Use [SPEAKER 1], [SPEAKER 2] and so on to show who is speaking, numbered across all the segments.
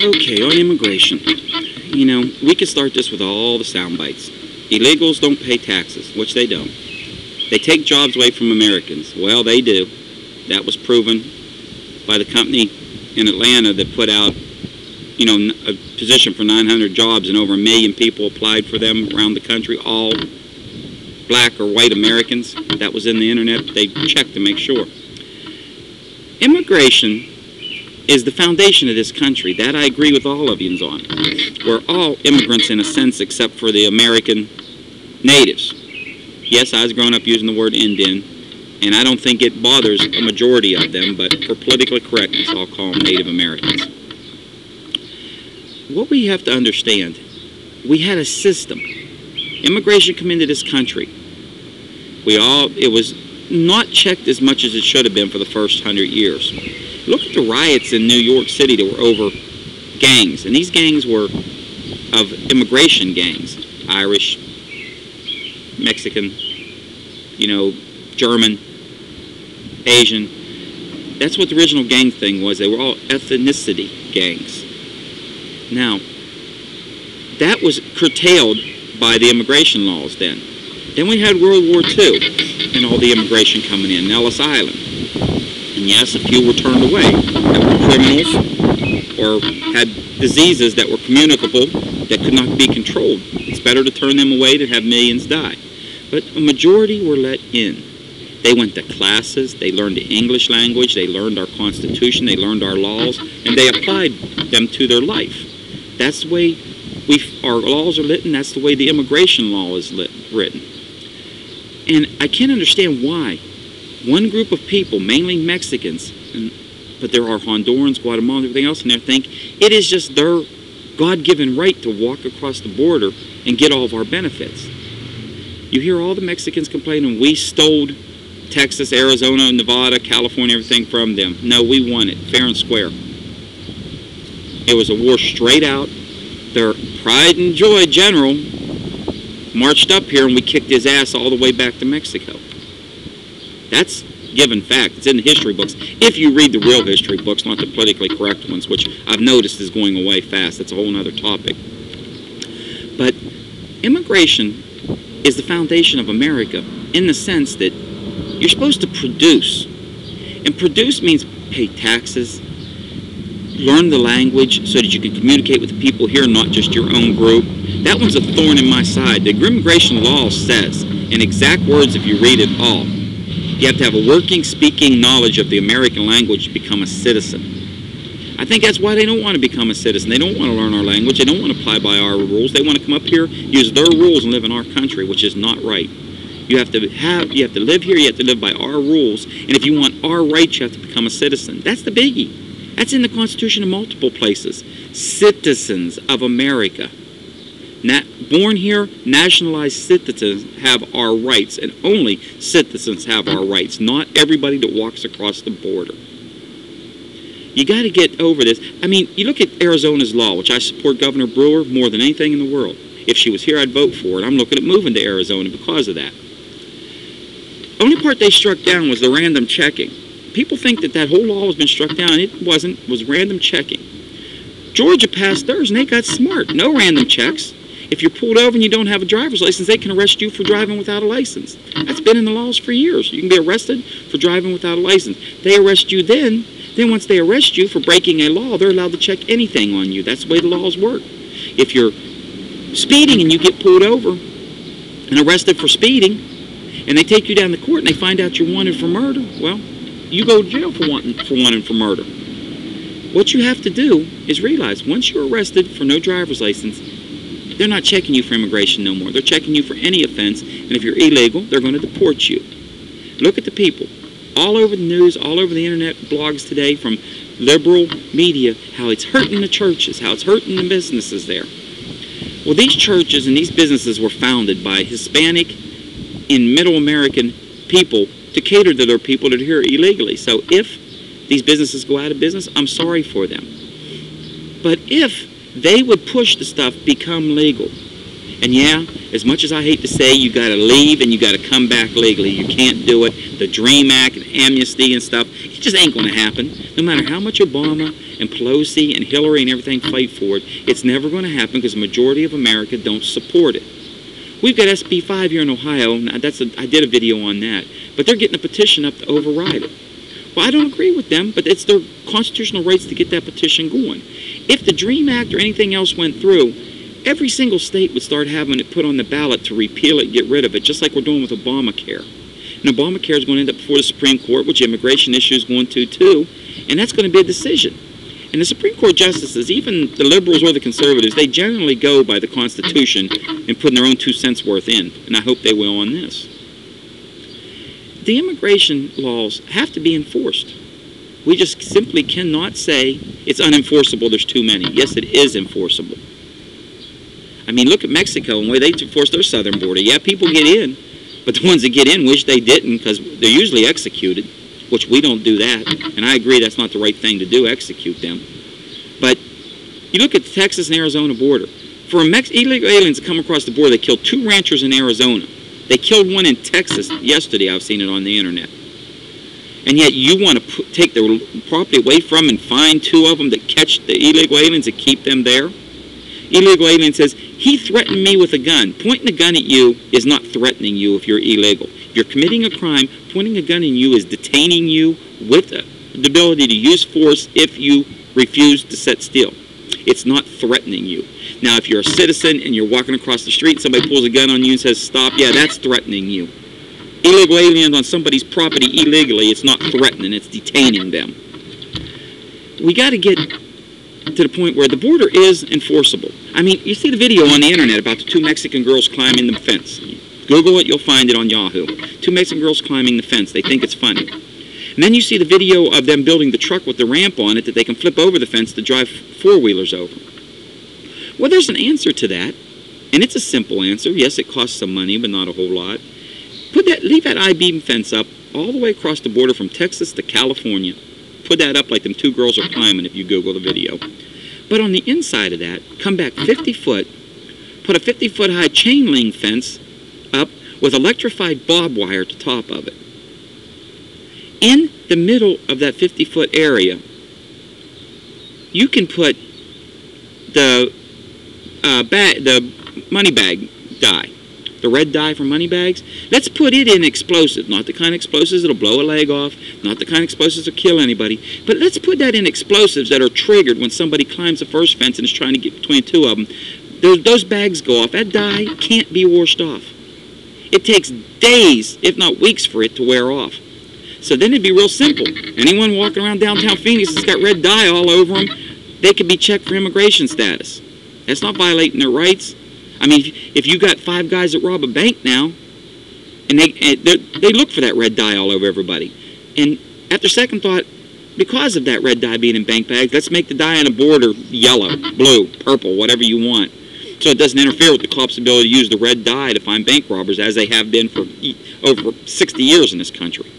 [SPEAKER 1] Okay, on immigration. You know, we could start this with all the sound bites. Illegals don't pay taxes, which they don't. They take jobs away from Americans. Well, they do. That was proven by the company in Atlanta that put out, you know, a position for 900 jobs, and over 1 million people applied for them around the country, all black or white Americans. That was in the internet. They checked to make sure. Immigration is the foundation of this country. That I agree with all of you on. We're all immigrants in a sense, except for the American natives. Yes, I was growing up using the word Indian, and I don't think it bothers a majority of them, but for political correctness, I'll call them Native Americans. What we have to understand, we had a system. Immigration come into this country. It was not checked as much as it should have been for the first 100 years. Look at the riots in New York City that were over gangs, and these gangs were of immigration gangs, Irish, Mexican, you know, German, Asian. That's what the original gang thing was. They were all ethnicity gangs. Now, that was curtailed by the immigration laws then. Then we had World War II and all the immigration coming in, Ellis Island. And yes, a few were turned away that were criminals or had diseases that were communicable that could not be controlled. It's better to turn them away than have millions die. But a majority were let in. They went to classes, they learned the English language, they learned our Constitution, they learned our laws, and they applied them to their life. That's the way our laws are written, that's the way the immigration law is written. And I can't understand why one group of people, mainly Mexicans, but there are Hondurans, Guatemalans, everything else in there, think it is just their God-given right to walk across the border and get all of our benefits. You hear all the Mexicans complaining, we stole Texas, Arizona, Nevada, California, everything from them. No, we won it, fair and square. It was a war straight out. Their pride and joy general marched up here and we kicked his ass all the way back to Mexico. That's given fact. It's in the history books. If you read the real history books, not the politically correct ones, which I've noticed is going away fast. That's a whole other topic. But immigration is the foundation of America in the sense that you're supposed to produce. And produce means pay taxes, learn the language so that you can communicate with the people here, not just your own group. That one's a thorn in my side. The immigration law says, in exact words if you read it all, you have to have a working, speaking knowledge of the American language to become a citizen. I think that's why they don't want to become a citizen. They don't want to learn our language. They don't want to apply by our rules. They want to come up here, use their rules, and live in our country, which is not right. You have to live here. You have to live by our rules. And if you want our rights, you have to become a citizen. That's the biggie. That's in the Constitution in multiple places. Citizens of America. Born here, nationalized citizens have our rights, and only citizens have our rights, not everybody that walks across the border. You got to get over this. I mean, you look at Arizona's law, which I support Governor Brewer more than anything in the world. If she was here, I'd vote for it. I'm looking at moving to Arizona because of that. Only part they struck down was the random checking. People think that whole law has been struck down. It wasn't. It was random checking. Georgia passed theirs, and they got smart. No random checks. If you're pulled over and you don't have a driver's license, they can arrest you for driving without a license. That's been in the laws for years. You can be arrested for driving without a license. They arrest you then once they arrest you for breaking a law, they're allowed to check anything on you. That's the way the laws work. If you're speeding and you get pulled over and arrested for speeding, and they take you down to court and they find out you're wanted for murder, well, you go to jail for wanted for murder. What you have to do is realize once you're arrested for no driver's license, they're not checking you for immigration no more. They're checking you for any offense, and if you're illegal, they're going to deport you. Look at the people. All over the news, all over the internet blogs today from liberal media, how it's hurting the churches, how it's hurting the businesses there. Well, these churches and these businesses were founded by Hispanic and Middle American people to cater to their people that are here illegally. So if these businesses go out of business, I'm sorry for them. But if they would push the stuff become legal, And yeah, as much as I hate to say, you got to leave and you got to come back legally. You can't do it. The DREAM Act and amnesty and stuff, it just ain't going to happen. No matter how much Obama and Pelosi and Hillary and everything fight for it, it's never going to happen because the majority of America don't support it. We've got SB 5 here in Ohio. Now I did a video on that. But they're getting a petition up to override it. Well, I don't agree with them, but it's their constitutional rights to get that petition going. If the DREAM Act or anything else went through, every single state would start having it put on the ballot to repeal it and get rid of it, just like we're doing with Obamacare. And Obamacare is going to end up before the Supreme Court, which immigration issue is going to too, and that's going to be a decision. And the Supreme Court justices, even the liberals or the conservatives, they generally go by the Constitution and putting their own 2 cents worth in, and I hope they will on this. The immigration laws have to be enforced. We just simply cannot say it's unenforceable, there's too many. Yes, it is enforceable. I mean, look at Mexico and the way they enforce their southern border. Yeah, people get in, but the ones that get in wish they didn't because they're usually executed, which we don't do that. And I agree that's not the right thing to do, execute them. But you look at the Texas and Arizona border. For illegal aliens to come across the border, they killed 2 ranchers in Arizona. They killed one in Texas yesterday. I've seen it on the internet. And yet you want to take their property away from them and find 2 of them that catch the illegal aliens and keep them there? Illegal alien says, he threatened me with a gun. Pointing a gun at you is not threatening you if you're illegal. If you're committing a crime, pointing a gun at you is detaining you with the ability to use force if you refuse to sit still. It's not threatening you. Now, if you're a citizen and you're walking across the street, somebody pulls a gun on you and says, stop, yeah, that's threatening you. Illegal aliens on somebody's property illegally, it's not threatening, it's detaining them. We got to get to the point where the border is enforceable. I mean, you see the video on the internet about the 2 Mexican girls climbing the fence. Google it, you'll find it on Yahoo. 2 Mexican girls climbing the fence. They think it's funny. And then you see the video of them building the truck with the ramp on it that they can flip over the fence to drive 4-wheelers over. Well, there's an answer to that, and it's a simple answer. Yes, it costs some money, but not a whole lot. Leave that I-beam fence up all the way across the border from Texas to California. Put that up like them 2 girls are climbing if you Google the video. But on the inside of that, come back 50 foot, put a 50-foot high chain link fence up with electrified barbed wire at the top of it. In the middle of that 50-foot area, you can put the money bag dye, the red dye from money bags. Let's put it in explosive, not the kind of explosives that'll blow a leg off, not the kind of explosives that'll kill anybody, but let's put that in explosives that are triggered when somebody climbs the first fence and is trying to get between 2 of them. Those bags go off. That dye can't be washed off. It takes days, if not weeks, for it to wear off. So then it'd be real simple. Anyone walking around downtown Phoenix that's got red dye all over them, they could be checked for immigration status. That's not violating their rights. I mean, if you got 5 guys that rob a bank now, and they look for that red dye all over everybody. And after second thought, because of that red dye being in bank bags, let's make the dye on the border yellow, blue, purple, whatever you want. So it doesn't interfere with the cops' ability to use the red dye to find bank robbers, as they have been for over 60 years in this country.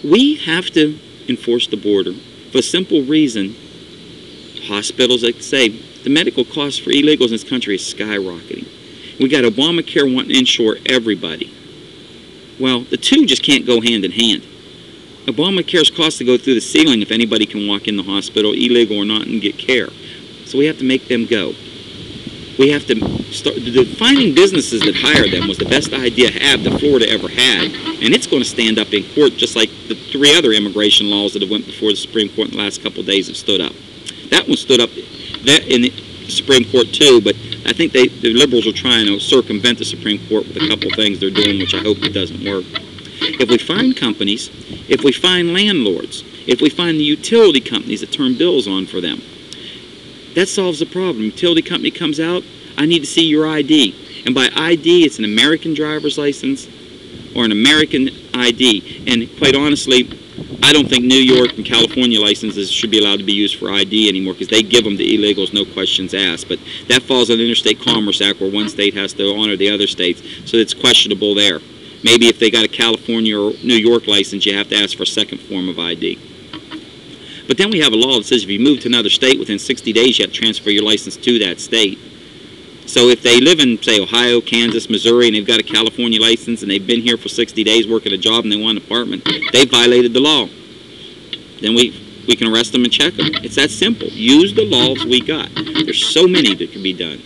[SPEAKER 1] We have to enforce the border for the simple reason, hospitals, like I say, the medical costs for illegals in this country is skyrocketing. We got Obamacare wanting to insure everybody. Well, the 2 just can't go hand in hand. Obamacare's costs to go through the ceiling if anybody can walk in the hospital, illegal or not, and get care. So we have to make them go. We have to start, finding businesses that hire them was the best idea that Florida ever had, and it's going to stand up in court just like the 3 other immigration laws that have went before the Supreme Court in the last couple of days have stood up. That one stood up in the Supreme Court too, but I think the liberals are trying to circumvent the Supreme Court with a couple of things they're doing, which I hope it doesn't work. If we find companies, if we find landlords, if we find the utility companies that turn bills on for them, that solves the problem. Utility company comes out, I need to see your ID. And by ID, it's an American driver's license or an American ID. And quite honestly, I don't think New York and California licenses should be allowed to be used for ID anymore because they give them to illegals, no questions asked. But that falls under the Interstate Commerce Act where one state has to honor the other states, so it's questionable there. Maybe if they got a California or New York license, you have to ask for a second form of ID. But then we have a law that says if you move to another state within 60 days, you have to transfer your license to that state. So if they live in, say, Ohio, Kansas, Missouri, and they've got a California license and they've been here for 60 days working a job and they want an apartment, they violated the law. Then we can arrest them and check them. It's that simple. Use the laws we got. There's so many that can be done.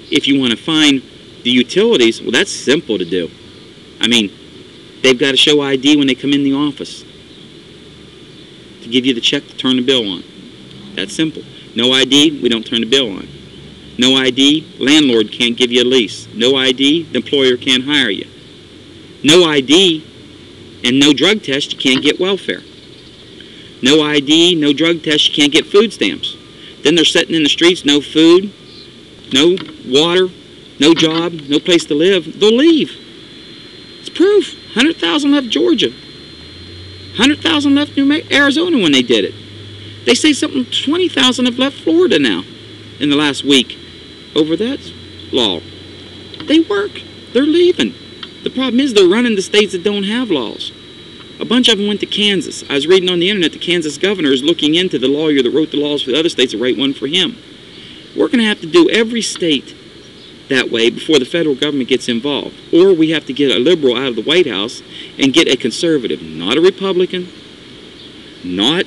[SPEAKER 1] If you want to find the utilities, well, that's simple to do. I mean, they've got to show ID when they come in the office to give you the check to turn the bill on. That's simple. No ID, we don't turn the bill on. No ID, landlord can't give you a lease. No ID, the employer can't hire you. No ID and no drug test, you can't get welfare. No ID, no drug test, you can't get food stamps. Then they're sitting in the streets, no food, no water, no job, no place to live. They'll leave. It's proof. 100,000 left Georgia. 100,000 left Arizona when they did it. They say something 20,000 have left Florida now in the last week over that law. They work. They're leaving. The problem is they're running the states that don't have laws. A bunch of them went to Kansas. I was reading on the internet the Kansas governor is looking into the lawyer that wrote the laws for the other states to write one for him. We're going to have to do every state that way before the federal government gets involved. Or we have to get a liberal out of the White House and get a conservative, not a Republican, not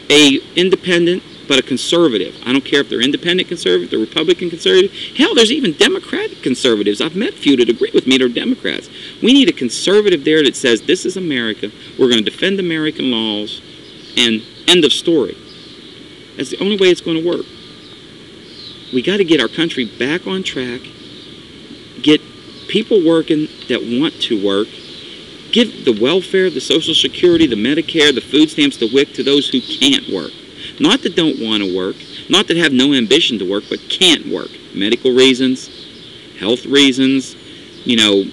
[SPEAKER 1] a independent, but a conservative. I don't care if they're independent conservative, they're Republican conservative. Hell, there's even Democratic conservatives. I've met a few that agree with me that are Democrats. We need a conservative there that says, this is America, we're going to defend American laws, and end of story. That's the only way it's going to work. We got to get our country back on track, get people working that want to work, give the welfare, the Social Security, the Medicare, the food stamps, the WIC to those who can't work. Not that don't want to work, not that have no ambition to work, but can't work. Medical reasons, health reasons, you know,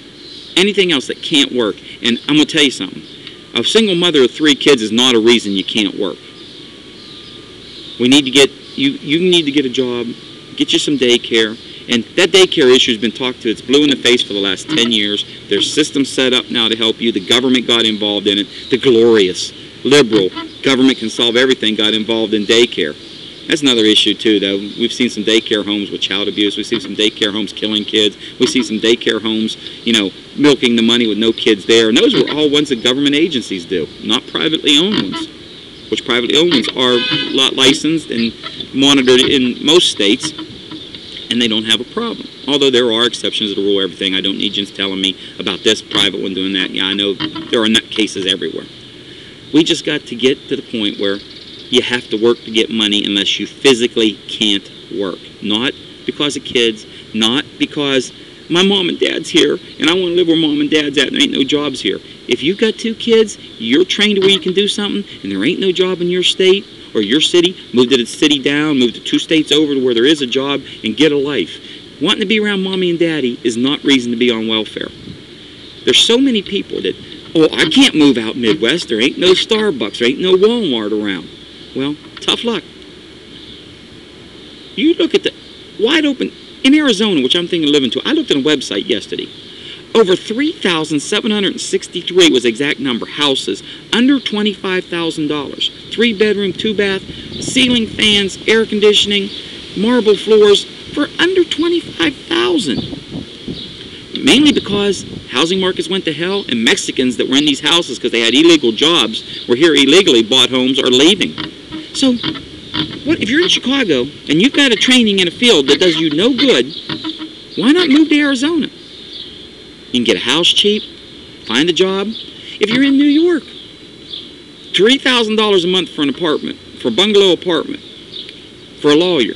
[SPEAKER 1] anything else that can't work. And I'm going to tell you something. A single mother of 3 kids is not a reason you can't work. We need to get, you need to get a job, get you some daycare. And that daycare issue has been talked to. It's blue in the face for the last 10 years. There's systems set up now to help you. The government got involved in it. The glorious, liberal, government can solve everything got involved in daycare. That's another issue, too, though. We've seen some daycare homes with child abuse. We've seen some daycare homes killing kids. We see some daycare homes, you know, milking the money with no kids there. And those were all ones that government agencies do, not privately owned ones, which privately owned ones are licensed and monitored in most states, and they don't have a problem. Although there are exceptions to the rule, everything. I don't need you telling me about this private one doing that. Yeah, I know there are nutcases everywhere. We just got to get to the point where you have to work to get money unless you physically can't work. Not because of kids, not because my mom and dad's here and I want to live where mom and dad's at and there ain't no jobs here. If you've got 2 kids, you're trained to where you can do something and there ain't no job in your state or your city, move to the city down, move to 2 states over to where there is a job and get a life. Wanting to be around mommy and daddy is not reason to be on welfare. There's so many people that, oh, I can't move out Midwest. There ain't no Starbucks. There ain't no Walmart around. Well, tough luck. You look at the wide open, in Arizona, which I'm thinking of living to, I looked at a website yesterday. Over 3,763 was the exact number, houses under $25,000. 3 bedroom, 2 bath, ceiling fans, air conditioning, marble floors for under $25,000. Mainly because housing markets went to hell and Mexicans that were in these houses because they had illegal jobs, were here illegally, bought homes, are leaving. So, what if you're in Chicago and you've got a training in a field that does you no good, why not move to Arizona? You can get a house cheap, find a job. If you're in New York, $3,000 a month for an apartment, for a bungalow apartment, for a lawyer.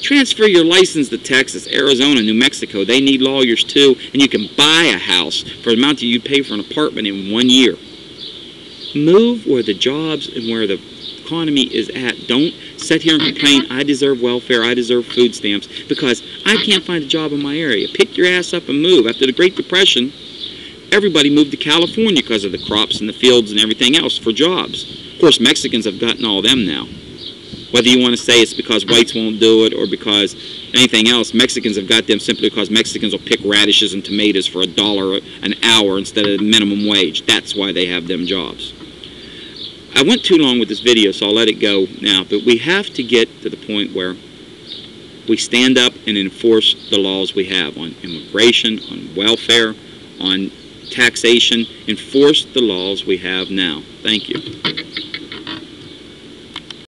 [SPEAKER 1] Transfer your license to Texas, Arizona, New Mexico. They need lawyers too, and you can buy a house for the amount that you'd pay for an apartment in 1 year. Move where the jobs and where the economy is at. Don't sit here and complain, I deserve welfare, I deserve food stamps, because I can't find a job in my area. Pick your ass up and move. After the Great Depression, everybody moved to California because of the crops and the fields and everything else for jobs. Of course, Mexicans have gotten all them now. Whether you want to say it's because whites won't do it or because anything else, Mexicans have got them simply because Mexicans will pick radishes and tomatoes for $1 an hour instead of minimum wage. That's why they have them jobs. I went too long with this video, so I'll let it go now. But we have to get to the point where We stand up and enforce the laws we have on immigration, on welfare, on taxation. Enforce the laws we have now. Thank you.